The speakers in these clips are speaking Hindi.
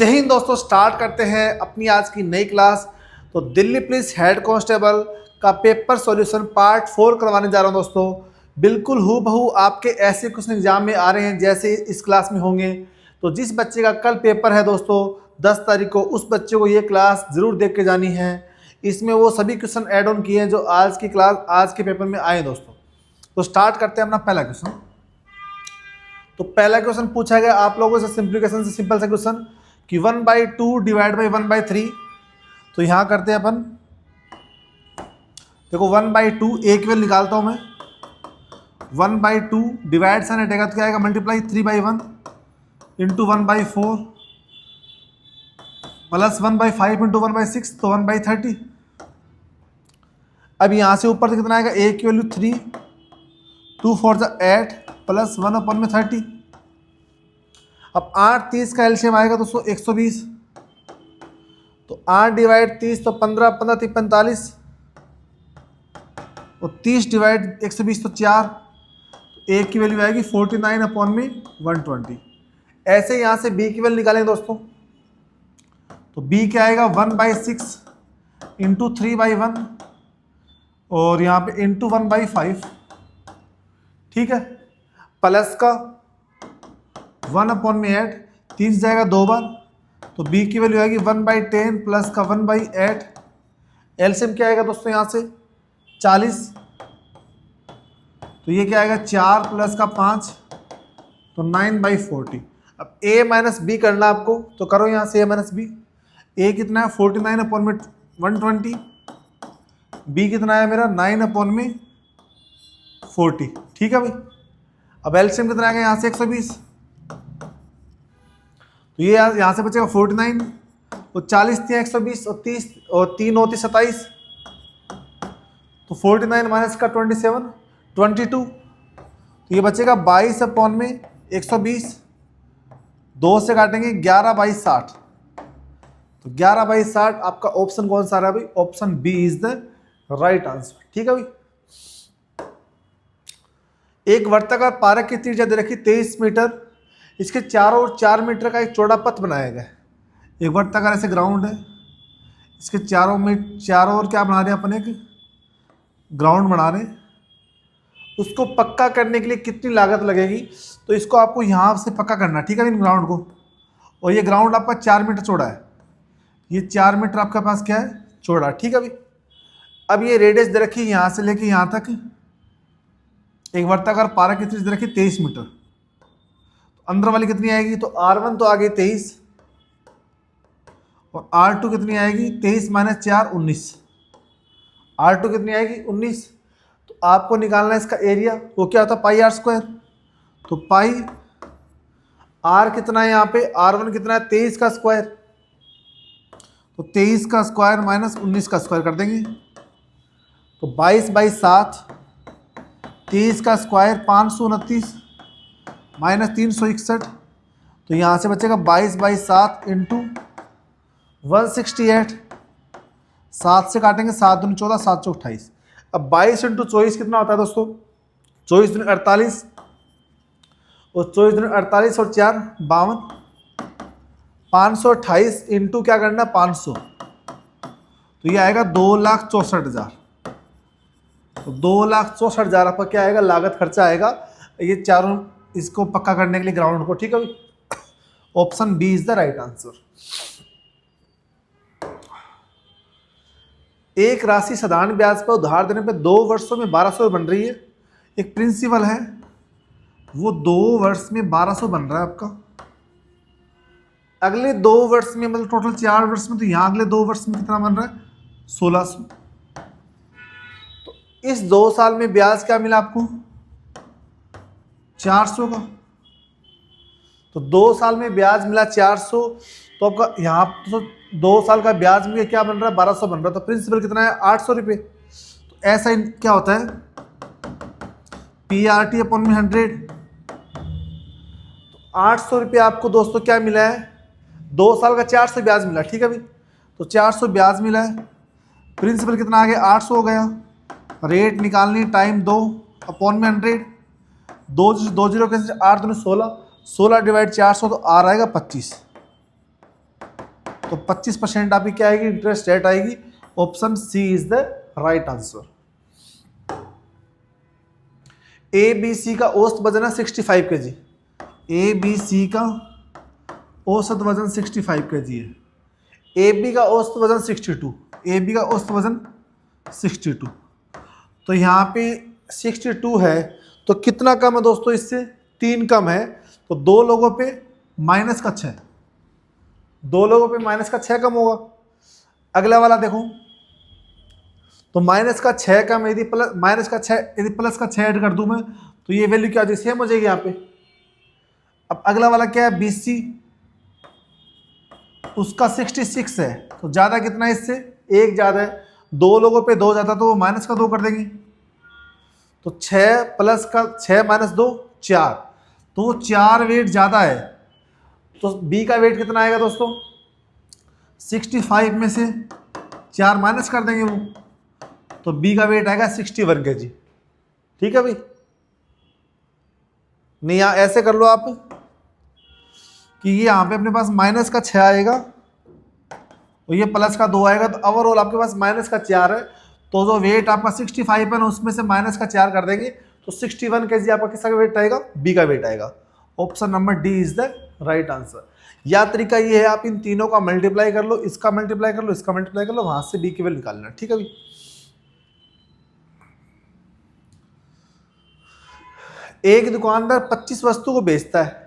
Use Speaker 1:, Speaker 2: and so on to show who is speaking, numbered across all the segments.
Speaker 1: जय हिंद दोस्तों, स्टार्ट करते हैं अपनी आज की नई क्लास। तो दिल्ली पुलिस हेड कांस्टेबल का पेपर सॉल्यूशन पार्ट 4 करवाने जा रहा हूं दोस्तों। बिल्कुल हूबहू आपके ऐसे क्वेश्चन एग्जाम में आ रहे हैं जैसे इस क्लास में होंगे। तो जिस बच्चे का कल पेपर है दोस्तों 10 तारीख को, उस बच्चे को ये क्लास ज़रूर देख के जानी है। इसमें वो सभी क्वेश्चन ऐड ऑन किए हैं जो आज की क्लास आज के पेपर में आए दोस्तों। तो स्टार्ट करते हैं अपना पहला क्वेश्चन। तो पहला क्वेश्चन पूछा गया आप लोगों से सिंप्लीफिकेशन से, सिंपल सा क्वेश्चन कि 1/2 डिवाइड बाई 1/3। तो यहाँ करते हैं अपन, देखो 1/2 एक वेल निकालता हूँ मैं। 1/2 डिवाइड साइन हटेगा तो क्या आएगा, मल्टीप्लाई 3/1 इंटू 1/4 प्लस 1/5 इंटू 1/6 तो 1/30। अब यहाँ से ऊपर से कितना आएगा, ए की वैल्यू 3, 2 4 8 प्लस 1/30। अब 8 30 का एलसीएम आएगा दोस्तों 120। तो 8 डिवाइड 30 तो 15, 15 3 45 और 30 डिवाइड 120 तो 4। ए की वैल्यू आएगी 49/120। ऐसे यहाँ से बी की वैल्यू निकालेंगे दोस्तों। तो बी क्या आएगा 1/6 इंटू 3/1 और यहाँ पे इंटू 1/5, ठीक है। प्लस का 1/8, 3 जाएगा 2 बार। तो b की वैल्यू आएगी 1/10 प्लस का 1/8। एलसीएम क्या आएगा दोस्तों यहाँ से 40। तो ये क्या आएगा 4 प्लस का 5 तो 9/40। अब a माइनस बी करना आपको, तो करो यहाँ से a माइनस बी। a कितना है 49/120, b कितना है मेरा 9/40, ठीक है भाई। अब एलसीएम कितना आएगा यहाँ से 120। तो ये यहाँ से बचेगा 49 और 40 थी 120 और 30 और 3 होती 27। तो 49 माइनस का 27 22। तो ये बचेगा 22/120। 2 से काटेंगे 11/60। तो 11/60 आपका ऑप्शन कौन सा रहा है भाई, option B is the right answer, ठीक है भाई। एक वर्ताकार पारक की त्रिज्या दे रखी 23 मीटर, इसके चारों ओर 4 मीटर का एक चौड़ा पथ बनाया गया है। एक वर्ताकार ऐसे ग्राउंड है, इसके चारों ओर क्या बना रहे हैं अपन, एक ग्राउंड बना रहे हैं। उसको पक्का करने के लिए कितनी लागत लगेगी, तो इसको आपको यहाँ से पक्का करना, ठीक है इन ग्राउंड को। और ये ग्राउंड आपका 4 मीटर चौड़ा है, ये 4 मीटर आपके पास क्या है चौड़ा, ठीक है भाई। अब ये रेडियस दे रखी यहाँ से लेके यहाँ तक, एक वर्ताकार पारक की त्रिज्या दे रखी 23 मीटर। अंदर वाली कितनी आएगी, तो R1 तो आ गई 23 और R2 कितनी आएगी 23 माइनस 4 19। R2 कितनी आएगी 19। तो आपको निकालना है इसका एरिया, वो क्या होता है पाई R²। तो पाई R कितना है यहाँ पे, R1 कितना है 23 का स्क्वायर। तो 23 का स्क्वायर माइनस 19 का स्क्वायर कर देंगे। तो 22/7, 23 का स्क्वायर 529 माइनस 361। तो यहाँ से बचेगा 22/7 इंटू 168। 7 से काटेंगे 7 दूनी 14, 7 चौक 28। अब 22 इंटू 24 कितना होता है दोस्तों, 24 दूनी 48 और 24 दूनी 48 और 4 52। 528 इंटू क्या करना 500, तो ये आएगा 2,64,000। तो 2,64,000 आपका क्या आएगा लागत खर्चा आएगा ये चारों इसको पक्का करने के लिए ग्राउंड को, ठीक है। Option B is the right answer. एक राशि साधारण ब्याज पर उधार देने पर 2 वर्षों में 1200 बन रही है। एक प्रिंसिपल है वो 2 वर्ष में 1200 बन रहा है आपका। अगले 2 वर्ष में मतलब टोटल 4 वर्ष में, तो यहाँ अगले 2 वर्ष में कितना बन रहा है 1600। तो इस 2 साल में ब्याज क्या मिला आपको 400 का। तो 2 साल में ब्याज मिला 400, तो आपका यहाँ तो 2 साल का ब्याज में क्या बन रहा है 1200 बन रहा है। तो प्रिंसिपल कितना है 800 रुपये। तो ऐसा क्या होता है PRT/100। तो 800 रुपये आपको दोस्तों क्या मिला है, 2 साल का 400 ब्याज मिला, ठीक है भाई। तो 400 ब्याज मिला है, प्रिंसिपल कितना आ गया 800 हो गया। रेट निकालनी टाइम 2/100, 2 0 के 8 दूनी 16, 16 डिवाइड 400 तो R आएगा 25। तो 25% आपकी क्या आएगी, इंटरेस्ट रेट आएगी। Option C is the right answer. A B C का औसत वजन है 65 kg। ए बी सी का औसत वजन 65 kg है। ए बी का औसत वजन 62। ए बी का औसत वजन 62। तो यहाँ पे 62 है तो कितना कम है दोस्तों इससे, 3 कम है। तो 2 लोगों पे माइनस का 6, 2 लोगों पे माइनस का 6 कम होगा। अगला वाला देखो, तो माइनस का 6 कम, यदि प्लस माइनस का 6 यदि प्लस का 6 ऐड कर दूं मैं तो ये वैल्यू क्या हो जाएगी, सेम हो जाएगी यहाँ पे। अब अगला वाला क्या है, BC, उसका 66 है तो ज़्यादा कितना है इससे, 1 ज़्यादा है। 2 लोगों पे 2 ज़्यादा तो वो माइनस का 2 कर देंगे। तो 6 प्लस का 6 माइनस 2 4, तो वो 4 वेट ज़्यादा है। तो B का वेट कितना आएगा दोस्तों, 65 में से 4 माइनस कर देंगे वो, तो B का वेट आएगा 61 kg। ठीक है भाई, नहीं यहाँ ऐसे कर लो आप कि ये यहाँ पे अपने पास माइनस का 6 आएगा और ये प्लस का 2 आएगा, तो ओवरऑल आपके पास माइनस का 4 है। तो जो वेट आपका 65 है ना, उसमें से माइनस का 4 कर देंगे तो 61 kg आपका किसका वेट आएगा, B का वेट आएगा। Option number D is the right answer. या तरीका ये है, आप इन तीनों का मल्टीप्लाई कर लो, इसका मल्टीप्लाई कर लो, इसका मल्टीप्लाई कर लो, वहां से B की वैल्यू निकालना। ठीक है भाई, एक दुकानदार 25 वस्तु को बेचता है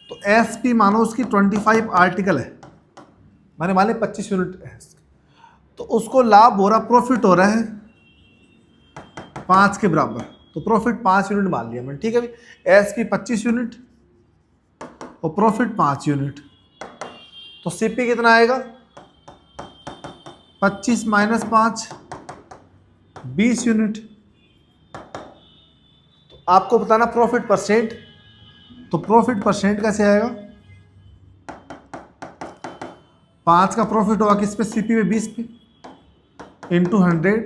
Speaker 1: तो SP मानो उसकी 25 आर्टिकल है, माने मान 25 यूनिट है, तो उसको लाभ हो रहा, प्रॉफिट हो रहा है 5 के बराबर। तो प्रॉफिट 5 यूनिट मान लिया मैंने। ठीक है भाई, SP 25 यूनिट और प्रॉफिट 5 यूनिट, तो CP कितना आएगा, 25 माइनस 5 20 यूनिट। तो आपको बताना प्रॉफिट परसेंट, तो प्रॉफिट परसेंट कैसे आएगा, 5 का प्रॉफिट होगा किस पे, CP पे 20 पे, इंटू 100,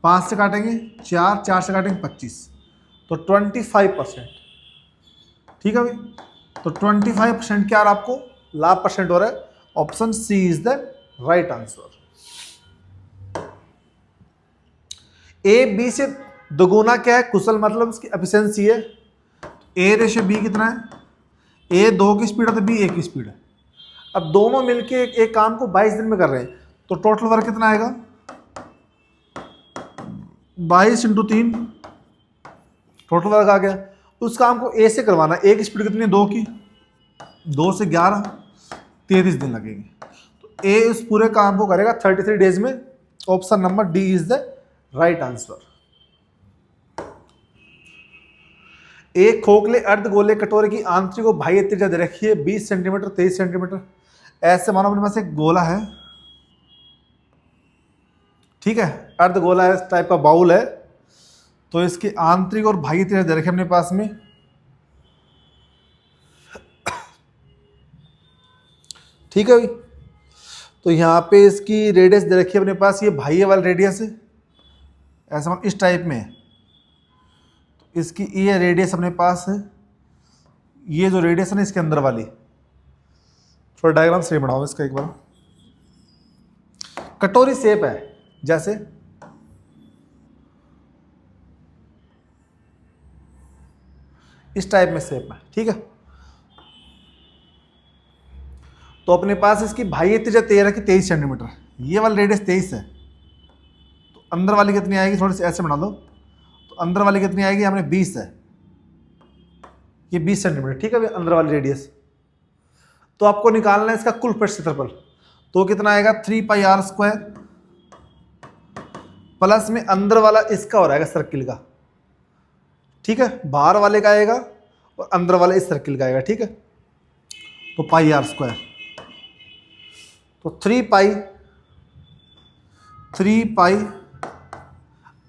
Speaker 1: 5 से काटेंगे 4, 4 से काटेंगे 25, तो 25%। ठीक है भाई, तो 25% क्या आपको लाभ परसेंट हो रहा है। Option C is the right answer. A B से दोगुना क्या है, कुशल मतलब इसकी एफिशिएंसी है। A रेशियो B कितना है, A 2 की स्पीड है तो B 1 की स्पीड है। अब दोनों मिलके एक काम को 22 दिन में कर रहे हैं, तो टोटल वर्क कितना आएगा, 22 × 3 टोटल वर्क आ गया। उस काम को A से करवाना, A की स्पीड कितनी है, 2 की, 2 से 11 33 दिन लगेंगे। तो A इस पूरे काम को करेगा 33 डेज में। Option number D is the right answer. एक खोखले अर्धगोले कटोरे की आंतरिक और बाह्य त्रिज्या दे रखी है 20 सेंटीमीटर 23 सेंटीमीटर। ऐसे मानो अपने पास एक गोला है, ठीक है, अर्धगोला है, इस टाइप का बाउल है, तो इसकी आंतरिक और बाह्य त्रिज्या दे रखी है अपने पास में। ठीक है भाई, तो यहाँ पे इसकी रेडियस दे रखी है अपने पास, ये बाह्य वाला रेडियस है, ऐसा मतलब इस टाइप में है। तो इसकी ये रेडियस अपने पास है, ये जो रेडियस है ना इसके अंदर वाली, थोड़ा डायग्राम सही बनाओ इसका एक बार। कटोरी शेप है, जैसे इस टाइप में शेप है। ठीक है, तो अपने पास इसकी बाह्य त्रिज्या 13 की 23 सेंटीमीटर, ये वाली रेडियस 23 है, तो अंदर वाली कितनी आएगी, थोड़ी सी ऐसे बना दो, तो अंदर वाली कितनी आएगी, हमने 20 है, ये 20 सेंटीमीटर। ठीक है भाई, अंदर वाली रेडियस। तो आपको निकालना है इसका कुल पृष्ठ क्षेत्रफल, तो कितना आएगा 3πr² प्लस में अंदर वाला इसका हो रहेगा सर्किल का। ठीक है, बाहर वाले का आएगा और अंदर वाला इस सर्किल का आएगा। ठीक है, तो πr², तो 3π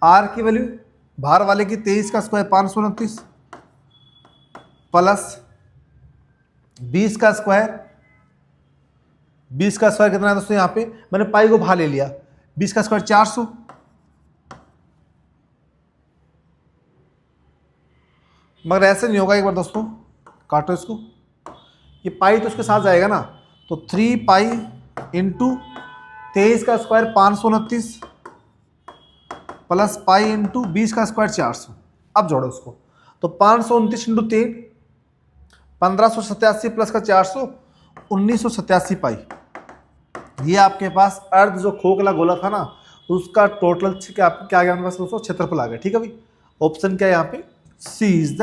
Speaker 1: r की वैल्यू बाहर वाले की 23 का स्क्वायर 529 प्लस 20 का स्क्वायर, 20 का स्क्वायर कितना है दोस्तों, यहाँ पे मैंने पाई को बाहर ले लिया, 20 का स्क्वायर 400, मगर ऐसे नहीं होगा। एक बार दोस्तों काटो इसको, ये पाई तो उसके साथ जाएगा ना, तो 3π इंटू 23 का स्क्वायर 529 प्लस पाई इंटू 20 का स्क्वायर 400। अब जोड़ो उसको, तो 529 इंटू 3 1587 प्लस का 400 1987 पाई। ये आपके पास अर्ध जो खोखला गोला था ना, उसका टोटल क्या आ गया हमारे पास दोस्तों, क्षेत्रफल आ गया। ठीक है भाई, ऑप्शन क्या है यहाँ पे, सी इज द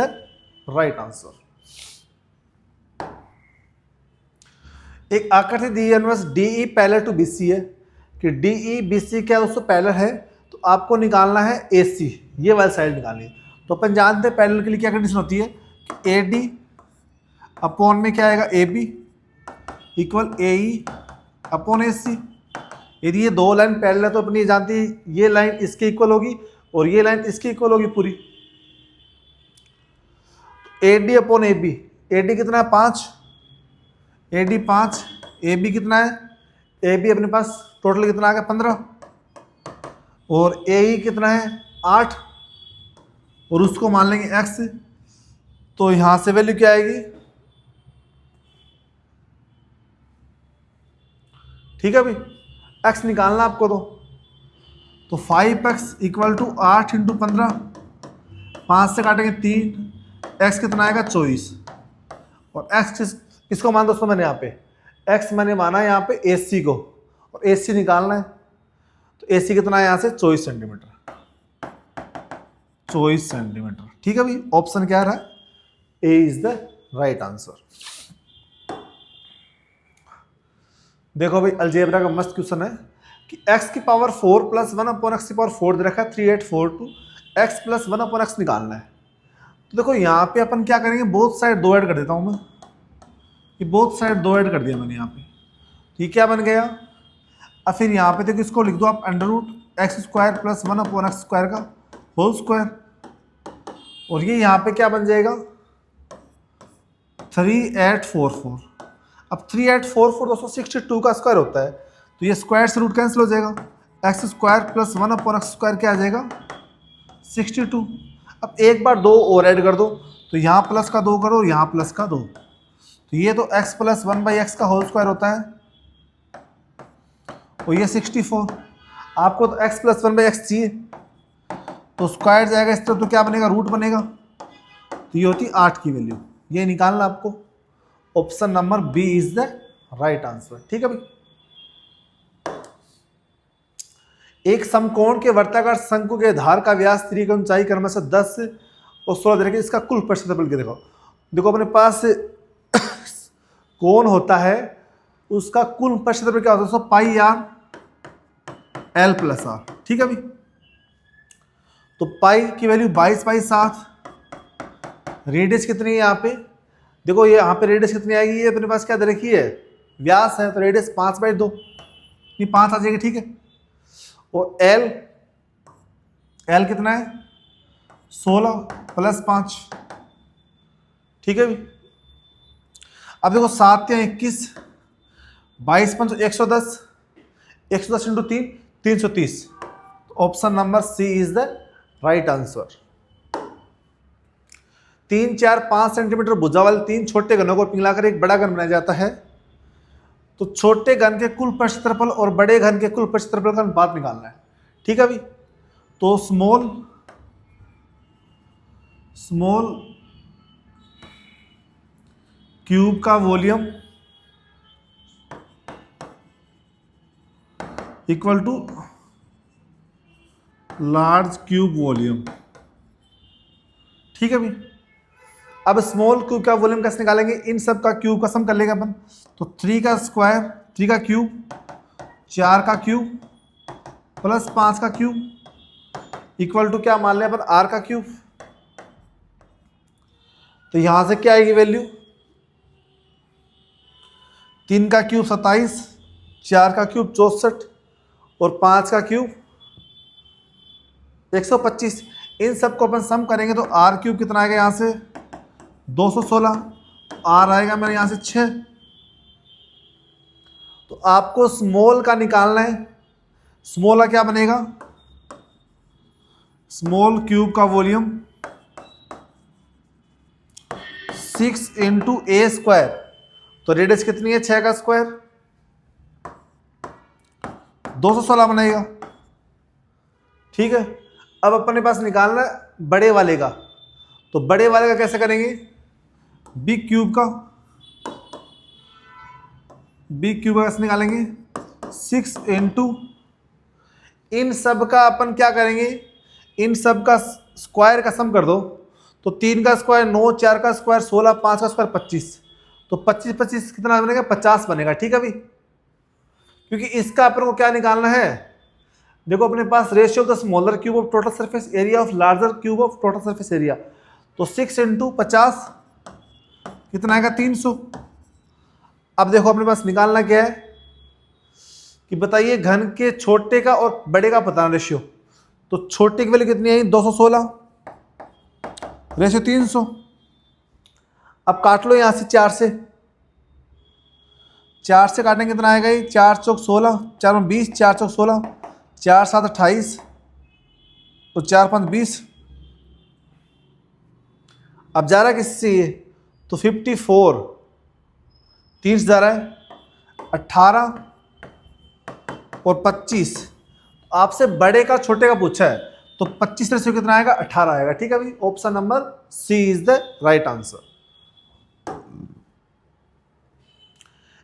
Speaker 1: राइट आंसर। एक आकृति दी है बस डीई पैरेलल टू बीसी है, कि डीई बीसी क्या दोस्तों पैरेलल है, तो आपको निकालना है एसी, ये वाली साइड निकालनी है। तो अपन जानते हैं पैरेलल के लिए क्या कंडीशन होती है कि एडी अपॉन में क्या आएगा, A B equal A E upon A C. यदि ये दो लाइन पैरेलल है तो अपनी जानती है ये लाइन इसके इक्वल होगी और ये लाइन इसके इक्वल होगी पूरी। A D upon A B, A D कितना है 5, ए डी 5, ए बी कितना है, ए बी अपने पास टोटल कितना आ गया 15 और ए ई कितना है 8 और उसको मान लेंगे x। तो यहां से वैल्यू क्या आएगी, ठीक है भाई, x निकालना आपको। तो 5x इक्वल टू 8 इंटू 15, 5 से काटेंगे 3, x कितना आएगा 24 और x किसको मान दोस्तों मैंने यहाँ पे, x मैंने माना है यहाँ पे AC को और AC निकालना है। तो AC कितना है यहाँ से 24 सेंटीमीटर, 24 सेंटीमीटर। ठीक है भाई, ऑप्शन क्या रहा है, ए इज द राइट आंसर। देखो भाई अलजेब्रा का मस्त क्वेश्चन है कि x की पावर 4 प्लस 1 अपॉन एक्स की पावर 4 दे रखा है 3842, x प्लस 1 अपॉन एक्स निकालना है। तो देखो यहाँ पे अपन क्या करेंगे, बोथ साइड 2 ऐड कर देता हूँ मैं, ये बोथ साइड 2 ऐड कर दिया मैंने यहाँ पे। ये क्या बन गया, अब फिर यहाँ पे देखो इसको लिख दो आप under root x square plus 1 upon x square का होल स्क्वायर और ये यहाँ पे क्या बन जाएगा 3844। अब 3844 दोस्तों 62 का स्क्वायर होता है, तो ये स्क्वायर से रूट कैंसिल हो जाएगा, x square plus 1 upon x square क्या आ जाएगा 62। अब एक बार 2 और ऐड कर दो, तो यहाँ प्लस का 2 करो, यहाँ प्लस का 2, तो ये तो x प्लस 1 बाई एक्स का होल स्क्वायर होता है और ये 64। आपको तो x प्लस 1 बाई एक्स चाहिए, तो स्क्वायर जाएगा इस तरफ, तो क्या बनेगा रूट बनेगा, तो ये होती 8 की वैल्यू, ये निकालना आपको। Option number B is the right answer. ठीक है भाई, एक समकोण के वर्ताकार शंकु के धार का व्यास 3 की ऊंचाई क्रम से 10 और 16 देखिए, इसका कुल क्षेत्रफल के देखो अपने पास कोण होता है, उसका कुल क्षेत्रफल क्या होता है दोस्तों, पाई आर एल प्लस आर। ठीक है भाई, तो पाई की वैल्यू 22 बाई 7, रेडियस कितनी है यहाँ पे, देखो ये यहाँ पे रेडियस कितनी आएगी, ये अपने पास क्या दे रखी है व्यास है, तो रेडियस 5 बाई 2, ये 5 आ जाएगी। ठीक है, और एल, एल कितना है 16 प्लस 5। ठीक है भाई, अब देखो 7 या 21, 22 5 110, 110 into 3 330। Option number C is the right answer. 3 4 5 centimetre भुजा वाले 3 छोटे घनों को पिघलाकर एक बड़ा घन बनाया जाता है, तो छोटे घन के कुल क्षेत्रफल और बड़े घन के कुल क्षेत्रफल का अनुपात निकालना है। ठीक है भाई, तो स्मॉल क्यूब का volume equal to large cube volume. ठीक है भाई, अब स्मॉल क्यूब का वॉल्यूम कैसे निकालेंगे, इन सब का क्यूब का सम कर लेंगे अपन, तो 3 का स्क्वायर, 3 का क्यूब, 4 का क्यूब प्लस 5 का क्यूब इक्वल टू क्या मान लें अपन r का क्यूब। तो यहां से क्या आएगी वैल्यू, 3 का क्यूब 27, 4 का क्यूब 64 और 5 का क्यूब 125। इन सबको अपन सम करेंगे तो r क्यूब कितना आएगा यहाँ से 216, r आएगा मेरे यहाँ से 6। तो आपको स्मॉल का निकालना है, स्मॉल का क्या बनेगा, स्मॉल क्यूब का वॉल्यूम 6 इंटू ए स्क्वायर, तो रेडियस कितनी है 6 का स्क्वायर 216 बनेगा। ठीक है, अब अपने पास निकालना है बड़े वाले का, तो बड़े वाले का कैसे करेंगे, बी क्यूब का कैसे निकालेंगे, 6 इंटू, इन सब का अपन क्या करेंगे, इन सब का स्क्वायर का सम कर दो, तो 3 का स्क्वायर 9, 4 का स्क्वायर 16, 5 का स्क्वायर 25, तो 25 25 कितना बनेगा, 50 बनेगा। ठीक है भाई, क्योंकि इसका अपन को क्या निकालना है, देखो अपने पास ratio of the smaller cube of total surface area of larger cube of total surface area, तो 6 इंटू 50 कितना आएगा, 300। अब देखो अपने पास निकालना क्या है कि बताइए घन के छोटे का और बड़े का पता रेशियो, तो छोटे की वैल्यू कितनी आई, 216, रेशियो 300। अब काट लो यहां से 4 से, 4 से काटेंगे कितना आएगा, ये 4 चौक 16, 4 में 20, 4 चौक 16, 4 7 28, तो 4 5 20। अब जा रहा है किससे ये, तो 54, 30 जा रहा है, 18 और 25। आपसे बड़े का छोटे का पूछा है, तो 25 रेशियो कितना आएगा, 18 आएगा। ठीक है भाई, option number C is the right answer.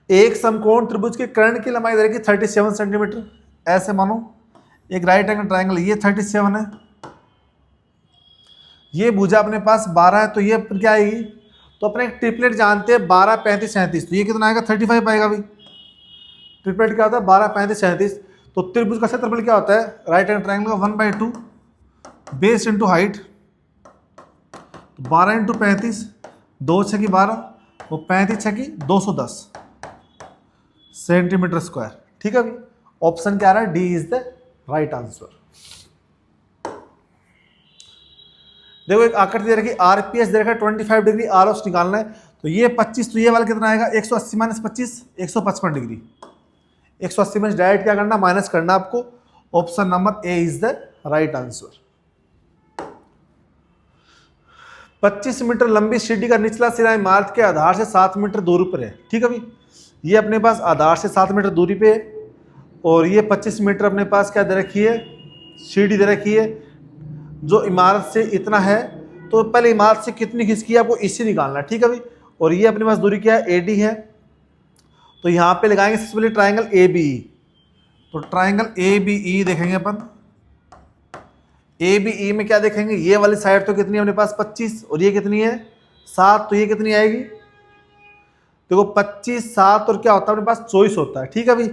Speaker 1: एक समकोण त्रिभुज के कर्ण की लंबाई दे रखी 37 सेंटीमीटर, ऐसे मानो एक राइट एंगल ट्राइंगल, ये 37 है, ये भुजा अपने पास 12 है, तो ये क्या आएगी, तो अपने ट्रिपलेट जानते हैं 12 35 37, तो ये कितना आएगा, 35 आएगा भाई। ट्रिपलेट क्या होता है, 12 35 37, तो त्रिभुज का क्षेत्रफल क्या होता है, राइट एंगल ट्राइंगल का 1/2 बेस इंटू हाइट, 12 इंटू 35, 2 6 की 12, वो 35 6 की 210 सेंटीमीटर स्क्वायर। ठीक है भाई, ऑप्शन क्या आ रहा है, D is the right answer. देखो एक आकृति दे रखी, आरपीएस दे रखा है 25 डिग्री, आरओस निकालना है, तो ये 25, तो ये वाला कितना आएगा, 180 माइनस 25, 155 डिग्री। 180 में डायरेक्ट क्या करना, माइनस करना आपको। Option number A is the right answer. 25 metre लंबी सीढ़ी का निचला सिरा इमारत के आधार से 7 मीटर दूरी पर है। ठीक है भाई, ये अपने पास आधार से 7 मीटर दूरी पे है, और ये 25 मीटर अपने पास क्या दे रखी है, सीढ़ी दे रखी है, जो इमारत से इतना है, तो पहले इमारत से कितनी खिसकी है आपको इसी निकालना है। ठीक है भाई, और ये अपने पास दूरी क्या है, एडी है, तो यहाँ पे लगाएंगे सबसे पहले ट्राइंगल ए बी ई, तो ट्राइंगल ए बी ई देखेंगे अपन। ए बी ई में क्या देखेंगे, ये वाली साइड तो कितनी है अपने पास 25, और ये कितनी है 7, तो ये कितनी आएगी, देखो 25 7 और क्या होता है अपने पास 24 होता है। ठीक है भाई,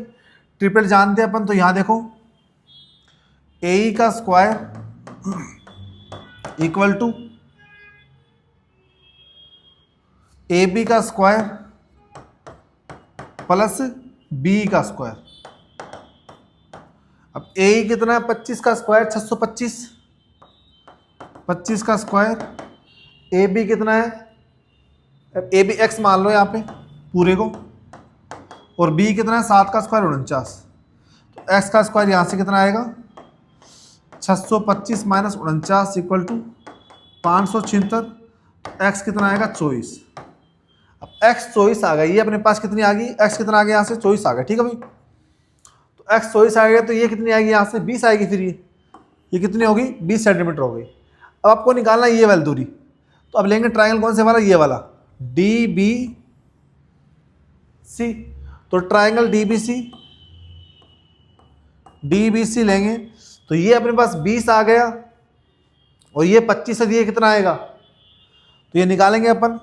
Speaker 1: ट्रिपल जानते हैं अपन, तो यहाँ देखो ए ई का square equal to A B का स्क्वायर प्लस बी का स्क्वायर। अब ए कितना है 25 का स्क्वायर 625, 25 का स्क्वायर, ए बी कितना है, ए बी एक्स मान लो यहाँ पे पूरे को, और बी कितना है 7 का स्क्वायर 49, तो एक्स का स्क्वायर यहाँ से कितना आएगा 625 माइनस 49 इक्वल टू 576, एक्स कितना आएगा 24। अब एक्स 24 आ गई, ये अपने पास कितनी आ गई, एक्स कितना आ गया यहाँ से 24 आ गया। ठीक है भाई, तो एक्स 24 आ गया, तो ये कितनी आएगी यहाँ से 20 आएगी, फिर ये कितनी होगी 20 सेंटीमीटर हो गई। अब आपको निकालना है ये वाली दूरी, तो अब लेंगे ट्राइंगल कौन से वाला, ये वाला डी बी सी, तो ट्राइंगल डी बी सी लेंगे, तो ये अपने पास 20 आ गया, और ये 25 है, ये कितना आएगा, तो ये निकालेंगे अपन,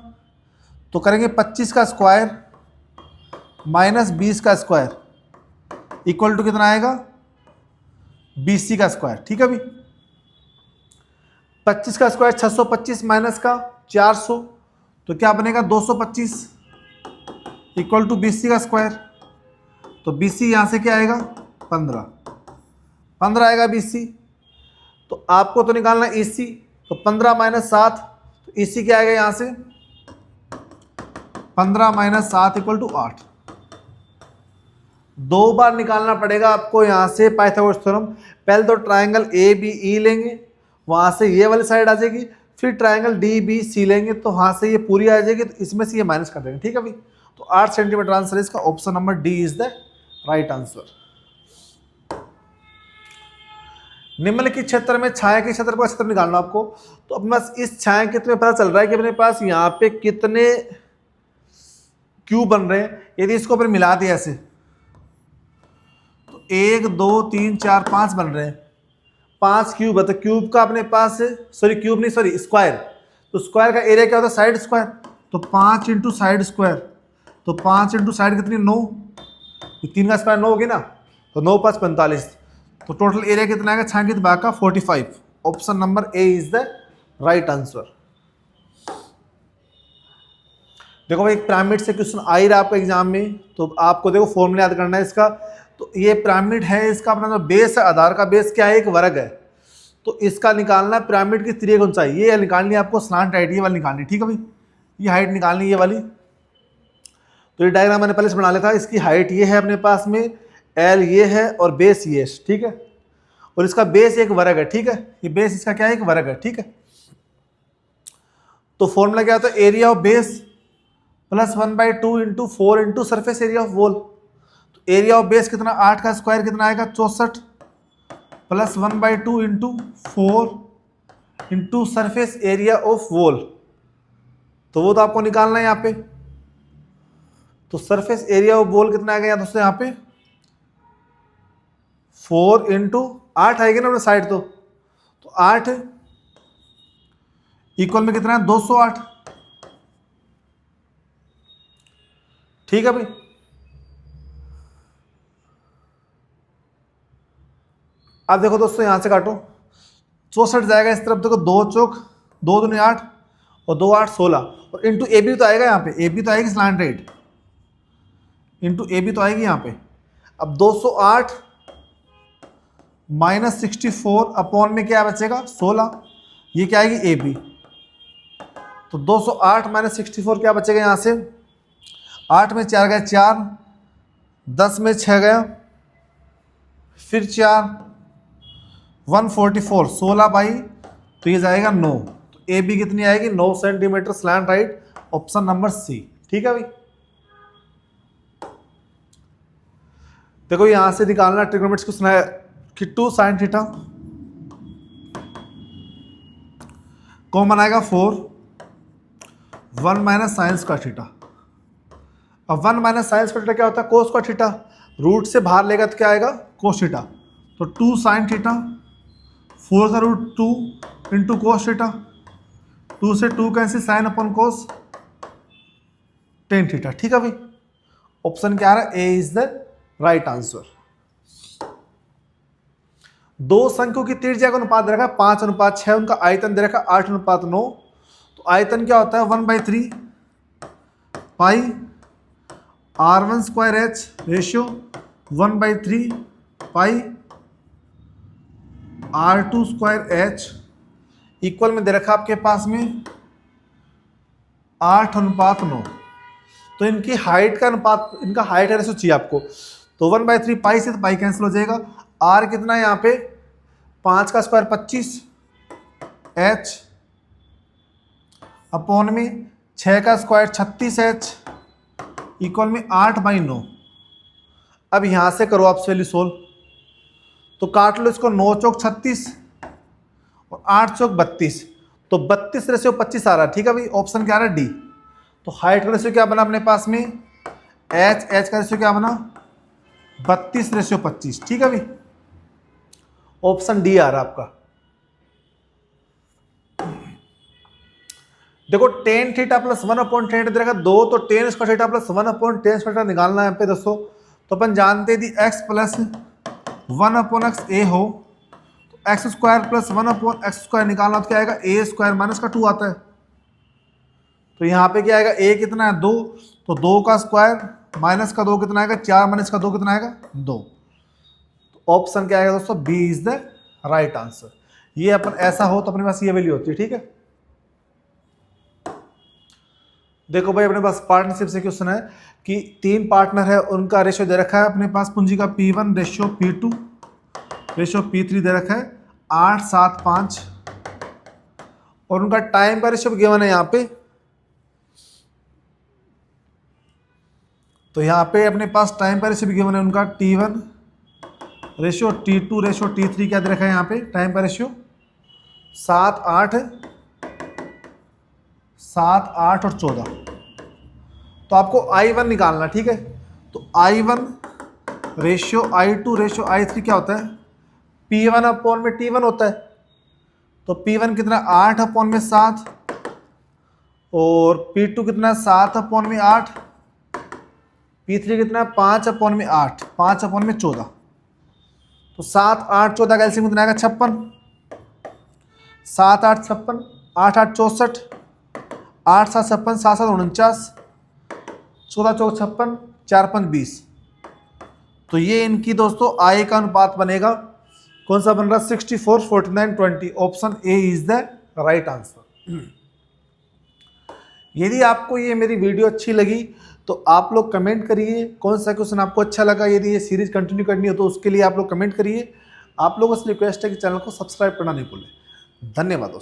Speaker 1: तो करेंगे 25 का स्क्वायर माइनस 20 का स्क्वायर इक्वल टू कितना आएगा BC का स्क्वायर। ठीक है भाई, 25 का स्क्वायर 625 माइनस का 400, तो क्या बनेगा 225 इक्वल टू BC का स्क्वायर, तो BC यहाँ से क्या आएगा 15 आएगा BC। तो आपको तो निकालना EC, तो 15 माइनस 7, तो EC क्या आएगा यहाँ से 15 माइनस 7 इक्वल टू 8। 2 बार निकालना पड़ेगा आपको यहाँ से पाइथागोरस थ्योरम। पहले तो ट्राइंगल ABE लेंगे, वहाँ से ये वाली साइड आ जाएगी, फिर ट्राइंगल DBC लेंगे, तो वहाँ से ये पूरी आ जाएगी, तो इसमें से ये माइनस कर देंगे। ठीक है भाई, तो 8 सेंटीमीटर आंसर इसका, option number D is the right answer. निम्नलिखित क्षेत्र में छायांकित क्षेत्रफल का क्षेत्र निकालना आपको। तो अपने पास इस छायांकित में पता चल रहा है कि अपने पास यहाँ पे कितने क्यूब बन रहे हैं। यदि इसको अपन मिला दिया ऐसे तो 1 2 3 4 5 बन रहे हैं, 5 क्यूब है। तो क्यूब का अपने पास, सॉरी क्यूब नहीं, सॉरी स्क्वायर, तो स्क्वायर का एरिया क्या होता है, साइड स्क्वायर। तो 5 इंटू साइड स्क्वायर, तो 5 इंटू साइड कितनी, 9, 3 का स्क्वायर 9 होगी ना, तो 9 5 45। तो टोटल एरिया कितना आएगा छायांकित भाग का, 45। Option number A is the right answer. देखो भाई, एक पिरामिड से क्वेश्चन आ ही रहा है आपका एग्जाम में, तो आपको देखो फॉर्मूला याद करना है इसका। तो ये पिरामिड है, इसका अपना जो बेस है, आधार का बेस क्या है, एक वर्ग है। तो इसका निकालना पिरामिड की त्रिज्या कौन सा है, ये निकालनी है आपको, स्लांट हाइट ये वाली निकालनी, ठीक है भाई। ये हाइट निकालनी ये वाली। तो ये डायग्राम मैंने पहले से बना लिया था। इसकी हाइट ये है अपने पास में, एल ये है और बेस ये, ठीक है। और इसका बेस एक वर्ग है, ठीक है। ये बेस इसका क्या है, एक वर्ग है, ठीक है। तो फॉर्मूला क्या होता है, area of base plus 1/2 into 4 into surface area of wall. तो एरिया ऑफ बेस कितना, 8 का स्क्वायर कितना आएगा, 64 plus 1/2 into 4 into surface area of wall. तो वो तो आपको निकालना है यहाँ पे। तो सरफेस एरिया ऑफ वॉल कितना आएगा यहाँ दोस्तों, यहाँ पे 4 इंटू 8 आएगी ना अपने साइड। तो 8 इक्वल में कितना है, 208, ठीक है भाई। अब देखो दोस्तों, यहां से काटो, 64 जाएगा इस तरफ, देखो 2 चौक 2 दूनी 8 और 2 8 16, और इंटू ए बी तो आएगा यहाँ पे, ए बी तो आएगी slant rate, into A B तो आएगी यहाँ पे। अब 208 माइनस 64 अपॉन में क्या बचेगा, 16, ये क्या आएगी ए बी। तो 208 माइनस 64 क्या बचेगा यहाँ से, 8 में 4 गया 4, 10 में 6 गया, फिर 4, 144, 16 बाई, तो ये जाएगा 9। तो ए बी कितनी आएगी, 9 centimetre slant right, option number C, ठीक है भाई। देखो यहां से निकालना ट्रिग्नोमेट्री को सुना है कि 2 sin थीटा कॉमन आएगा 4, 1 माइनस साइन स्क्वायर थीटा। अब 1 माइनस साइन स्क्वायर थीटा क्या होता है, कोस स्क्वायर थीटा, रूट से बाहर लेगा तो क्या आएगा, कोस थीटा। तो 2 sin थीटा 4 का रूट 2 इंटू कोस थीटा, 2 से 2 कैंसिल, साइन अपॉन कोस, टेन थीटा, ठीक है भाई। ऑप्शन क्या आ रहा है, ए इज द राइट आंसर। दो संख्यों की त्रिज्या का अनुपात दे रखा है 5:6, उनका आयतन दे रखा है 8:9। तो आयतन क्या होता है, 1/3 पाई r1 स्क्वायर एच रेशियो 1/3 पाई r2 स्क्वायर एच इक्वल में दे रखा आपके पास में 8:9। तो इनकी हाइट का अनुपात, इनका हाइट रेशियो चाहिए आपको। तो 1/3 पाई से तो पाई कैंसिल हो जाएगा, r कितना है यहाँ पे, 5 का स्क्वायर 25 h अपॉन में 6 का स्क्वायर 36 h इक्वल में 8/9। अब यहां से करो आप वैल्यू सोल्व, तो काट लो इसको, 9 चौक 36 और 8 चौक 32, तो 32 रेशियो 25 आ रहा है, ठीक है भाई। ऑप्शन क्या आ रहा है, डी। तो हाइट का रेशियो क्या बना अपने पास में, एच का रेशियो क्या बना, 32 रेशियो 25, ठीक है भाई। ऑप्शन डी आ रहा है आपका। देखो टेन थीटा प्लस 1/10 दे रखा 2, तो ten square theta plus 1/10 square theta निकालना है यहाँ पे दोस्तों। तो अपन जानते हैं x प्लस 1/x ए हो, तो x square plus 1/x square निकालना तो क्या आएगा, ए स्क्वायर माइनस का 2 आता है। तो यहाँ पे क्या आएगा, ए कितना है 2, तो 2 का स्क्वायर माइनस का 2 कितना आएगा, 4 माइनस का 2 कितना आएगा, 2। तो ऑप्शन क्या आएगा दोस्तों, B is the right answer. ये अपन ऐसा हो तो अपने पास ये वैल्यू होती है, ठीक है। देखो भाई, अपने पास पार्टनरशिप से क्वेश्चन है कि 3 पार्टनर है, उनका रेशियो दे रखा है अपने पास पूंजी का P1 ratio P2 ratio P3 दे रखा है 8 7 5, और उनका टाइम का रेशियो गिवन है यहाँ पे। तो यहाँ पे अपने पास टाइम का रेशियो गिवन है उनका T1 ratio T2 ratio T3 क्या दे रखा है यहाँ पे टाइम का रेशियो 7, 8 और 14। तो आपको I1 निकालना, ठीक है। तो I1 ratio I2 ratio I3 क्या होता है, P1 अपॉन में T1 होता है। तो P1 कितना 8 अपॉन में 7 और P2 कितना 7 अपॉन में 8, P3 कितना 5 अपॉन में 8, 5 अपॉन में 14। तो 7, 8, 14 का एलसीएम कितना आएगा 56, 7, 8, 56, 8, 8, 64, 8, 7, 56, 7, 7, 49, 14, 4, 56, 4, 5, 20। तो ये इनकी दोस्तों आय का अनुपात बनेगा, कौन सा बन रहा है 64, 49, 20। Option A is the right answer. यदि आपको ये मेरी वीडियो अच्छी लगी तो आप लोग कमेंट करिए कौन सा क्वेश्चन आपको अच्छा लगा। यदि ये सीरीज कंटिन्यू करनी हो तो उसके लिए आप लोग कमेंट करिए। आप लोगों से रिक्वेस्ट है कि चैनल को सब्सक्राइब करना नहीं भूलें। धन्यवाद दोस्तों।